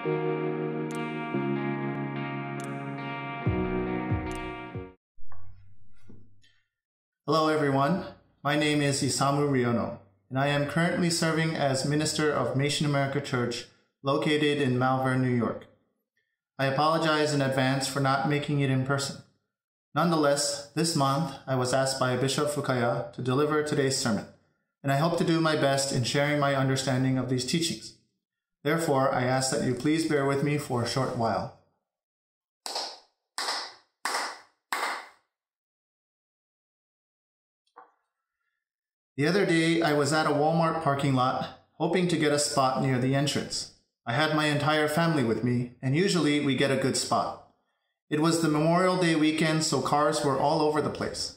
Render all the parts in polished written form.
Hello everyone, my name is Isamu Ryono, and I am currently serving as Minister of Mason America Church located in Malvern, New York. I apologize in advance for not making it in person. Nonetheless, this month I was asked by Bishop Fukaya to deliver today's sermon, and I hope to do my best in sharing my understanding of these teachings. Therefore, I ask that you please bear with me for a short while. The other day, I was at a Walmart parking lot, hoping to get a spot near the entrance. I had my entire family with me, and usually we get a good spot. It was the Memorial Day weekend, so cars were all over the place.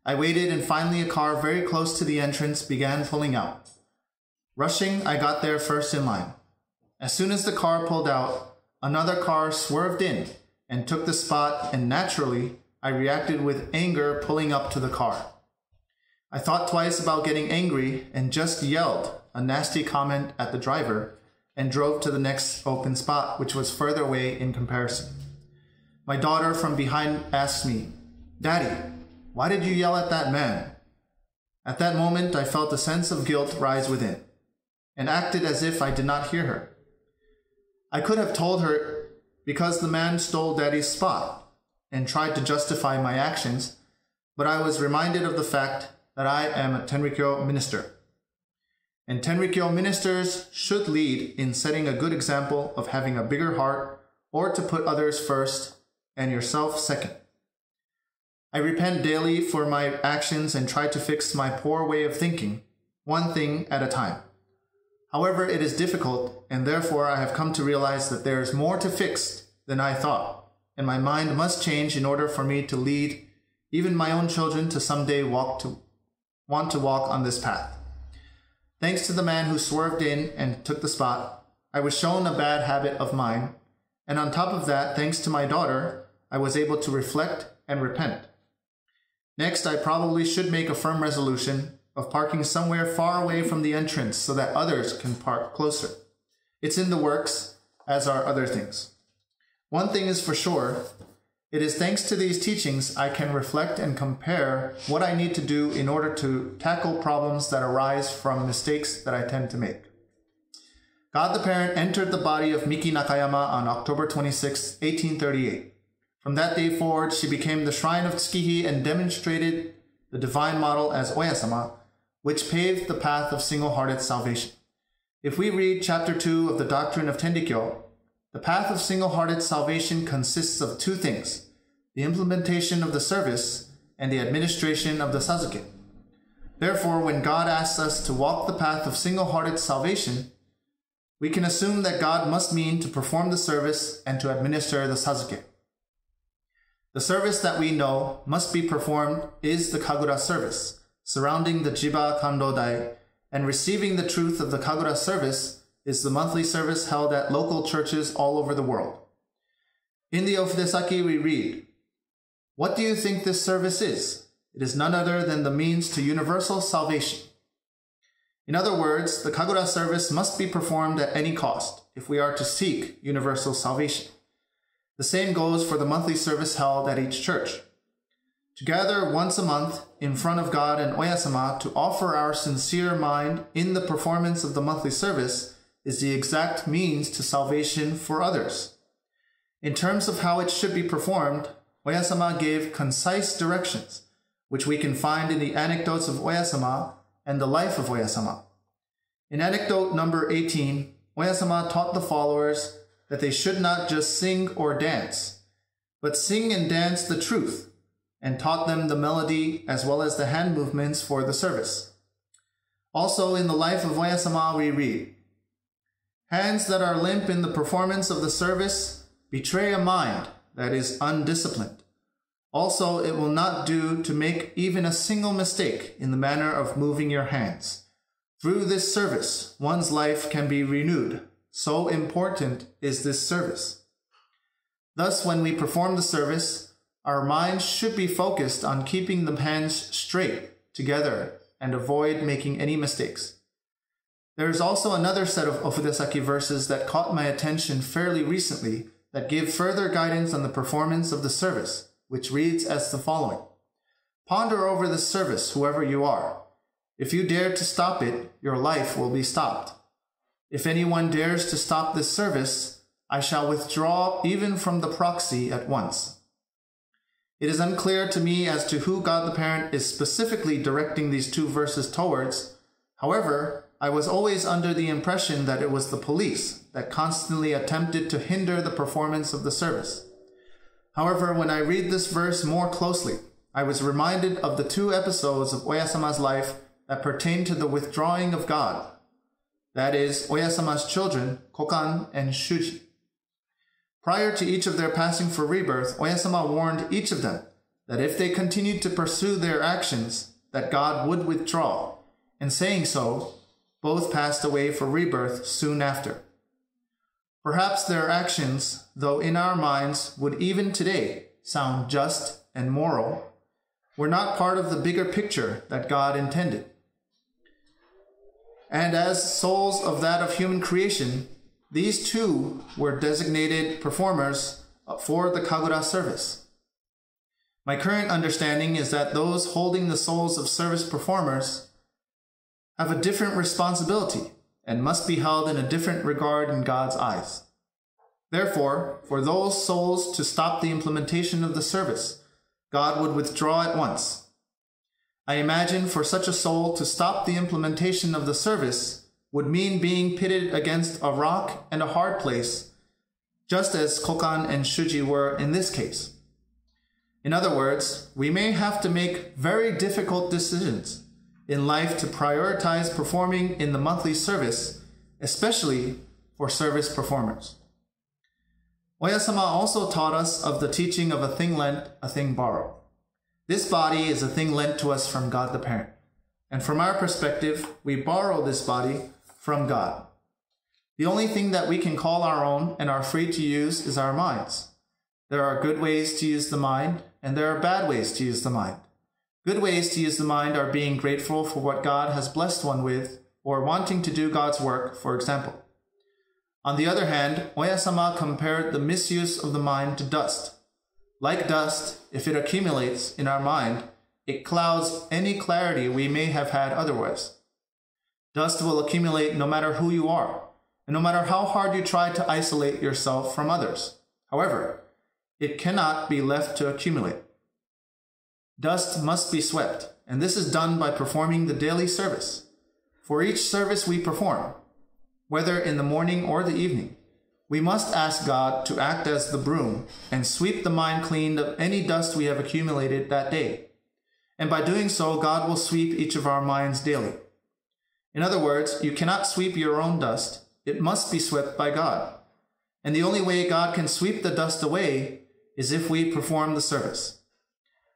I waited, and finally a car very close to the entrance began pulling out. Rushing, I got there first in line. As soon as the car pulled out, another car swerved in and took the spot, and naturally, I reacted with anger pulling up to the car. I thought twice about getting angry and just yelled a nasty comment at the driver and drove to the next open spot, which was further away in comparison. My daughter from behind asked me, "Daddy, why did you yell at that man?" At that moment, I felt a sense of guilt rise within and acted as if I did not hear her. I could have told her because the man stole Daddy's spot and tried to justify my actions, but I was reminded of the fact that I am a Tenrikyo minister. And Tenrikyo ministers should lead in setting a good example of having a bigger heart or to put others first and yourself second. I repent daily for my actions and try to fix my poor way of thinking, one thing at a time. However, it is difficult, and therefore I have come to realize that there is more to fix than I thought, and my mind must change in order for me to lead even my own children to someday want to walk on this path. Thanks to the man who swerved in and took the spot, I was shown a bad habit of mine, and on top of that, thanks to my daughter, I was able to reflect and repent. Next, I probably should make a firm resolution of parking somewhere far away from the entrance so that others can park closer. It's in the works, as are other things. One thing is for sure, it is thanks to these teachings I can reflect and compare what I need to do in order to tackle problems that arise from mistakes that I tend to make. God the Parent entered the body of Miki Nakayama on October 26, 1838. From that day forward, she became the shrine of Tsukihi and demonstrated the divine model as Oyasama, which paved the path of single-hearted salvation. If we read chapter 2 of the Doctrine of Tendikyo, the path of single-hearted salvation consists of two things: the implementation of the service and the administration of the Sazuke. Therefore, when God asks us to walk the path of single-hearted salvation, we can assume that God must mean to perform the service and to administer the Sazuke. The service that we know must be performed is the Kagura service, surrounding the Jiba Kando Dai, and receiving the truth of the Kagura service is the monthly service held at local churches all over the world. In the Ofudesaki we read, "What do you think this service is? It is none other than the means to universal salvation." In other words, the Kagura service must be performed at any cost if we are to seek universal salvation. The same goes for the monthly service held at each church. To gather once a month in front of God and Oyasama to offer our sincere mind in the performance of the monthly service is the exact means to salvation for others. In terms of how it should be performed, Oyasama gave concise directions, which we can find in the anecdotes of Oyasama and the life of Oyasama. In anecdote number 18, Oyasama taught the followers that they should not just sing or dance, but sing and dance the truth, and taught them the melody as well as the hand movements for the service. Also in the life of Oyasama we read, "Hands that are limp in the performance of the service betray a mind that is undisciplined. Also, it will not do to make even a single mistake in the manner of moving your hands. Through this service, one's life can be renewed. So important is this service." Thus, when we perform the service, our minds should be focused on keeping the hands straight together and avoid making any mistakes. There is also another set of Ofudesaki verses that caught my attention fairly recently that give further guidance on the performance of the service, which reads as the following. Ponder over this service, whoever you are. If you dare to stop it, your life will be stopped. If anyone dares to stop this service, I shall withdraw even from the proxy at once. It is unclear to me as to who God the Parent is specifically directing these two verses towards. However, I was always under the impression that it was the police that constantly attempted to hinder the performance of the service. However, when I read this verse more closely, I was reminded of the two episodes of Oyasama's life that pertain to the withdrawing of God. That is, Oyasama's children, Kokan and Shuji. Prior to each of their passing for rebirth, Oyasama warned each of them that if they continued to pursue their actions, that God would withdraw. In saying so, both passed away for rebirth soon after. Perhaps their actions, though in our minds would even today sound just and moral, were not part of the bigger picture that God intended. And as souls of that of human creation, these two were designated performers for the Kagura service. My current understanding is that those holding the souls of service performers have a different responsibility and must be held in a different regard in God's eyes. Therefore, for those souls to stop the implementation of the service, God would withdraw at once. I imagine for such a soul to stop the implementation of the service would mean being pitted against a rock and a hard place, just as Kokan and Shuji were in this case. In other words, we may have to make very difficult decisions in life to prioritize performing in the monthly service, especially for service performers. Oyasama also taught us of the teaching of a thing lent, a thing borrowed. This body is a thing lent to us from God the Parent. And from our perspective, we borrow this body from God. The only thing that we can call our own and are free to use is our minds. There are good ways to use the mind, and there are bad ways to use the mind. Good ways to use the mind are being grateful for what God has blessed one with, or wanting to do God's work, for example. On the other hand, Oyasama compared the misuse of the mind to dust. Like dust, if it accumulates in our mind, it clouds any clarity we may have had otherwise. Dust will accumulate no matter who you are, and no matter how hard you try to isolate yourself from others. However, it cannot be left to accumulate. Dust must be swept, and this is done by performing the daily service. For each service we perform, whether in the morning or the evening, we must ask God to act as the broom and sweep the mind clean of any dust we have accumulated that day. And by doing so, God will sweep each of our minds daily. In other words, you cannot sweep your own dust. It must be swept by God. And the only way God can sweep the dust away is if we perform the service.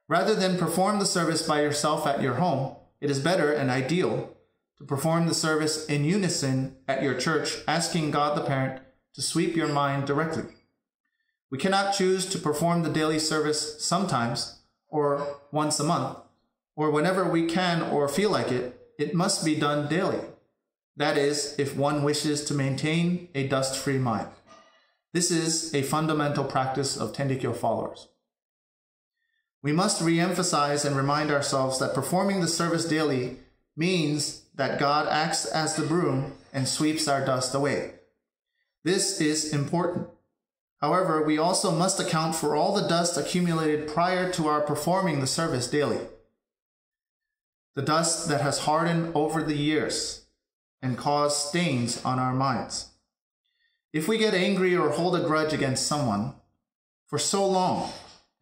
Rather than perform the service by yourself at your home, it is better and ideal to perform the service in unison at your church, asking God the Parent to sweep your mind directly. We cannot choose to perform the daily service sometimes, or once a month, or whenever we can or feel like it. It must be done daily. That is, if one wishes to maintain a dust-free mind. This is a fundamental practice of Tendikyo followers. We must re-emphasize and remind ourselves that performing the service daily means that God acts as the broom and sweeps our dust away. This is important. However, we also must account for all the dust accumulated prior to our performing the service daily. The dust that has hardened over the years and caused stains on our minds. If we get angry or hold a grudge against someone for so long,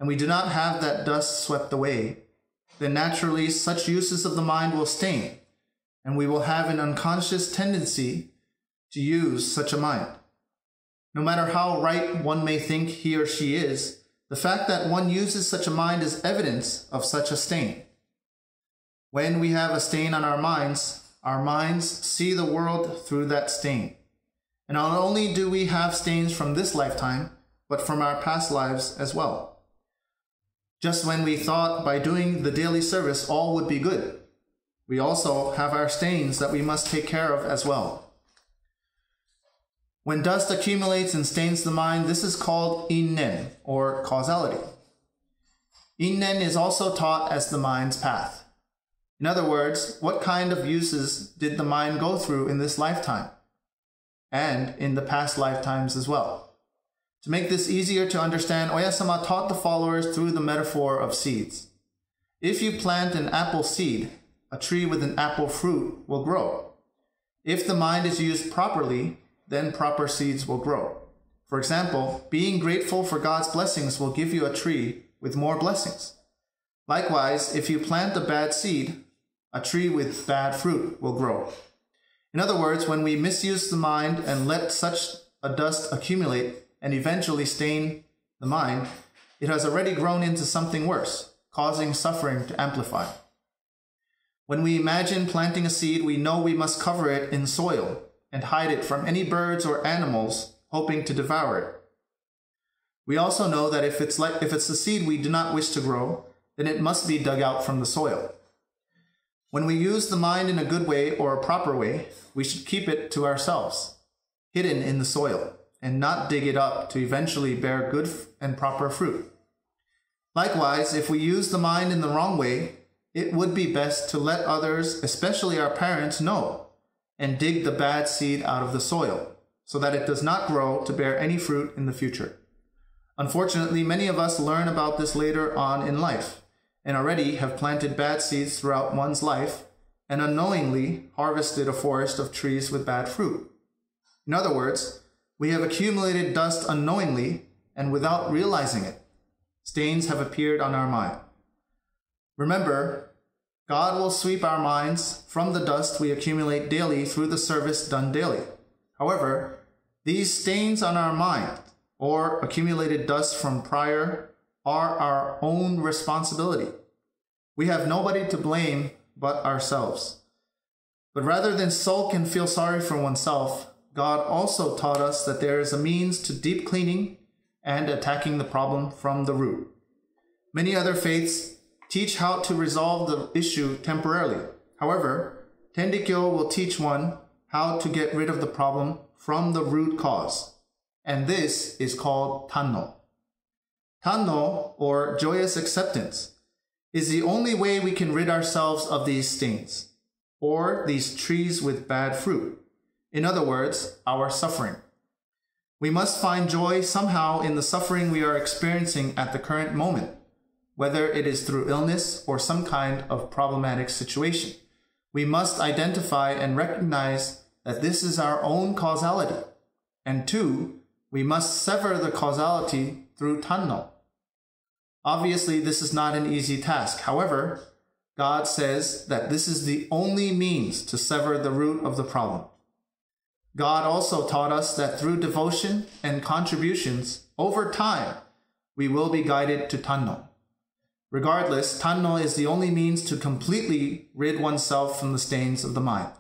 and we do not have that dust swept away, then naturally such uses of the mind will stain, and we will have an unconscious tendency to use such a mind. No matter how right one may think he or she is, the fact that one uses such a mind is evidence of such a stain. When we have a stain on our minds see the world through that stain. And not only do we have stains from this lifetime, but from our past lives as well. Just when we thought by doing the daily service all would be good, we also have our stains that we must take care of as well. When dust accumulates and stains the mind, this is called innen, or causality. Innen is also taught as the mind's path. In other words, what kind of uses did the mind go through in this lifetime? And in the past lifetimes as well. To make this easier to understand, Oyasama taught the followers through the metaphor of seeds. If you plant an apple seed, a tree with an apple fruit will grow. If the mind is used properly, then proper seeds will grow. For example, being grateful for God's blessings will give you a tree with more blessings. Likewise, if you plant a bad seed, a tree with bad fruit will grow. In other words, when we misuse the mind and let such a dust accumulate and eventually stain the mind, it has already grown into something worse, causing suffering to amplify. When we imagine planting a seed, we know we must cover it in soil and hide it from any birds or animals hoping to devour it. We also know that if it's a seed we do not wish to grow, then it must be dug out from the soil. When we use the mind in a good way or a proper way, we should keep it to ourselves, hidden in the soil, and not dig it up to eventually bear good and proper fruit. Likewise, if we use the mind in the wrong way, it would be best to let others, especially our parents, know and dig the bad seed out of the soil so that it does not grow to bear any fruit in the future. Unfortunately, many of us learn about this later on in life and already have planted bad seeds throughout one's life and unknowingly harvested a forest of trees with bad fruit. In other words, we have accumulated dust unknowingly and without realizing it. Stains have appeared on our mind. Remember, God will sweep our minds from the dust we accumulate daily through the service done daily. However, these stains on our mind or accumulated dust from prior are our own responsibility. We have nobody to blame but ourselves. But rather than sulk and feel sorry for oneself, God also taught us that there is a means to deep cleaning and attacking the problem from the root. Many other faiths teach how to resolve the issue temporarily. However, Tendikyo will teach one how to get rid of the problem from the root cause, and this is called Tanno. Tanno, or joyous acceptance, is the only way we can rid ourselves of these stains, or these trees with bad fruit. In other words, our suffering. We must find joy somehow in the suffering we are experiencing at the current moment, whether it is through illness or some kind of problematic situation. We must identify and recognize that this is our own causality. And two, we must sever the causality through Tanno. Obviously, this is not an easy task. However, God says that this is the only means to sever the root of the problem. God also taught us that through devotion and contributions, over time, we will be guided to Tanno. Regardless, Tanno is the only means to completely rid oneself from the stains of the mind.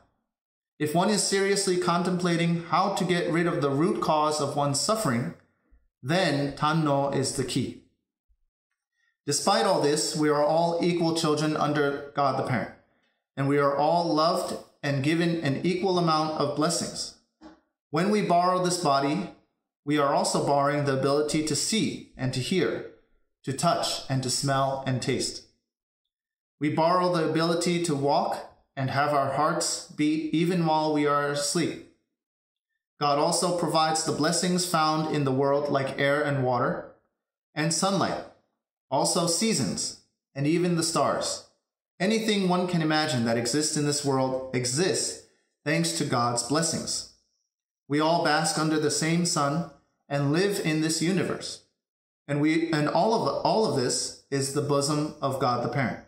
If one is seriously contemplating how to get rid of the root cause of one's suffering, then Tanno is the key. Despite all this, we are all equal children under God the Parent, and we are all loved and given an equal amount of blessings. When we borrow this body, we are also borrowing the ability to see and to hear, to touch and to smell and taste. We borrow the ability to walk and have our hearts beat even while we are asleep. God also provides the blessings found in the world like air and water, and sunlight, also seasons, and even the stars. Anything one can imagine that exists in this world exists thanks to God's blessings. We all bask under the same sun and live in this universe. And all of this is the bosom of God the Parent.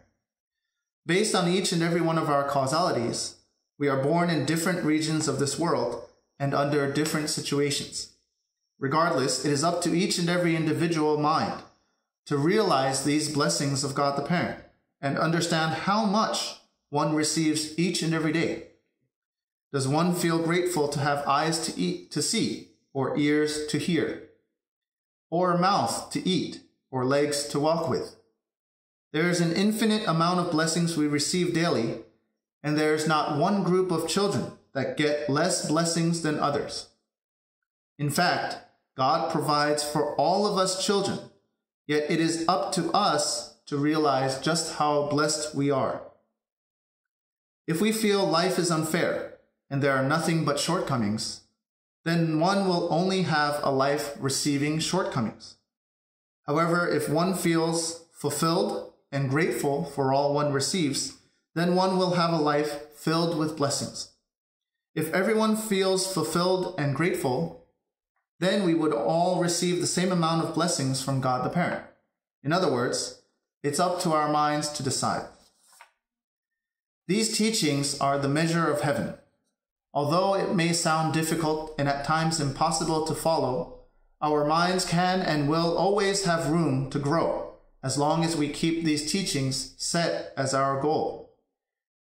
Based on each and every one of our causalities, we are born in different regions of this world and under different situations. Regardless, it is up to each and every individual mind to realize these blessings of God the Parent and understand how much one receives each and every day. Does one feel grateful to have eyes to see, or ears to hear, or a mouth to eat, or legs to walk with? There is an infinite amount of blessings we receive daily, and there is not one group of children that get less blessings than others. In fact, God provides for all of us children, yet it is up to us to realize just how blessed we are. If we feel life is unfair and there are nothing but shortcomings, then one will only have a life receiving shortcomings. However, if one feels fulfilled and grateful for all one receives, then one will have a life filled with blessings. If everyone feels fulfilled and grateful, then we would all receive the same amount of blessings from God the Parent. In other words, it's up to our minds to decide. These teachings are the measure of heaven. Although it may sound difficult and at times impossible to follow, our minds can and will always have room to grow as long as we keep these teachings set as our goal.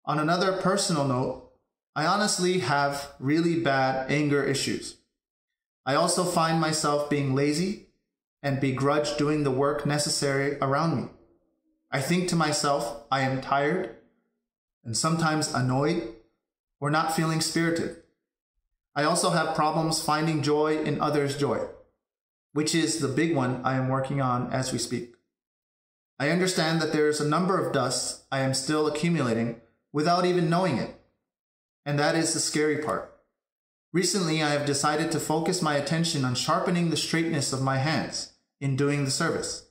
On another personal note, I honestly have really bad anger issues. I also find myself being lazy and begrudge doing the work necessary around me. I think to myself, I am tired and sometimes annoyed or not feeling spirited. I also have problems finding joy in others' joy, which is the big one I am working on as we speak. I understand that there is a number of dusts I am still accumulating without even knowing it, and that is the scary part. Recently, I have decided to focus my attention on sharpening the straightness of my hands in doing the service,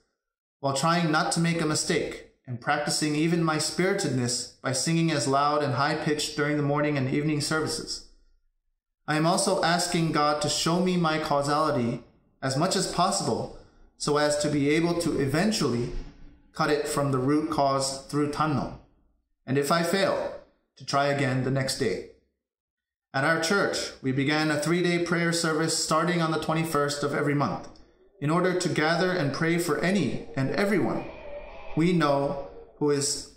while trying not to make a mistake and practicing even my spiritedness by singing as loud and high-pitched during the morning and evening services. I am also asking God to show me my causality as much as possible so as to be able to eventually cut it from the root cause through Tanno, and if I fail, to try again the next day. At our church, we began a 3-day prayer service starting on the 21st of every month in order to gather and pray for any and everyone we know who is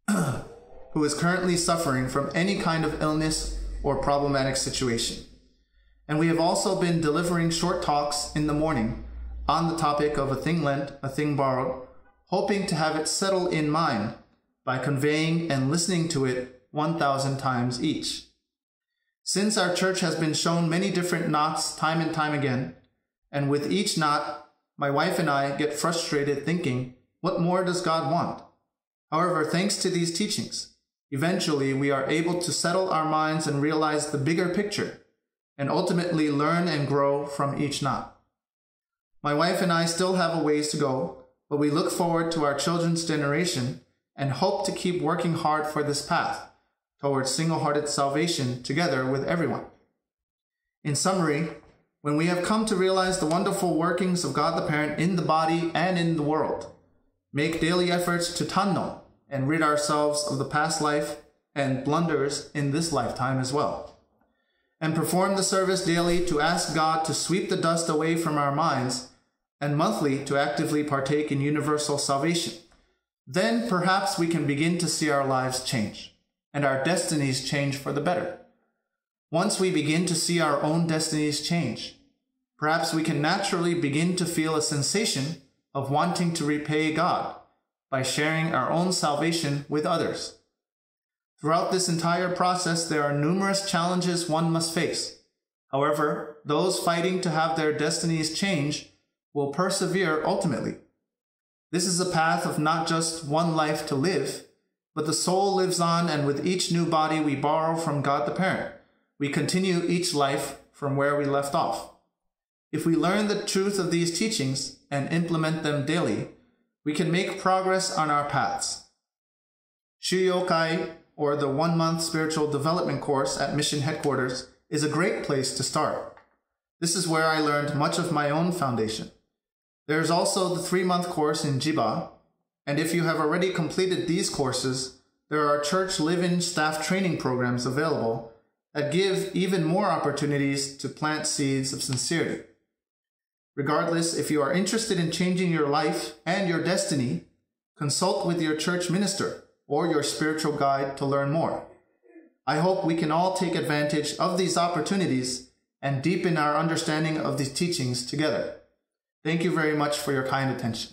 currently suffering from any kind of illness or problematic situation. And we have also been delivering short talks in the morning on the topic of a thing lent, a thing borrowed, hoping to have it settle in mind by conveying and listening to it 1,000 times each. Since our church has been shown many different knots time and time again, and with each knot, my wife and I get frustrated thinking, what more does God want? However, thanks to these teachings, eventually we are able to settle our minds and realize the bigger picture, and ultimately learn and grow from each knot. My wife and I still have a ways to go, but we look forward to our children's generation and hope to keep working hard for this path towards single-hearted salvation together with everyone. In summary, when we have come to realize the wonderful workings of God the Parent in the body and in the world, make daily efforts to Tanno and rid ourselves of the past life and blunders in this lifetime as well, and perform the service daily to ask God to sweep the dust away from our minds and monthly to actively partake in universal salvation, then perhaps we can begin to see our lives change and our destinies change for the better. Once we begin to see our own destinies change, perhaps we can naturally begin to feel a sensation of wanting to repay God by sharing our own salvation with others. Throughout this entire process, there are numerous challenges one must face. However, those fighting to have their destinies change will persevere ultimately. This is a path of not just one life to live, but the soul lives on, and with each new body we borrow from God the Parent, we continue each life from where we left off. If we learn the truth of these teachings and implement them daily, we can make progress on our paths. Shuyokai, or the 1-month spiritual development course at Mission Headquarters, is a great place to start. This is where I learned much of my own foundation. There is also the 3-month course in Jiba, and if you have already completed these courses, there are church live-in staff training programs available that give even more opportunities to plant seeds of sincerity. Regardless, if you are interested in changing your life and your destiny, consult with your church minister or your spiritual guide to learn more. I hope we can all take advantage of these opportunities and deepen our understanding of these teachings together. Thank you very much for your kind attention.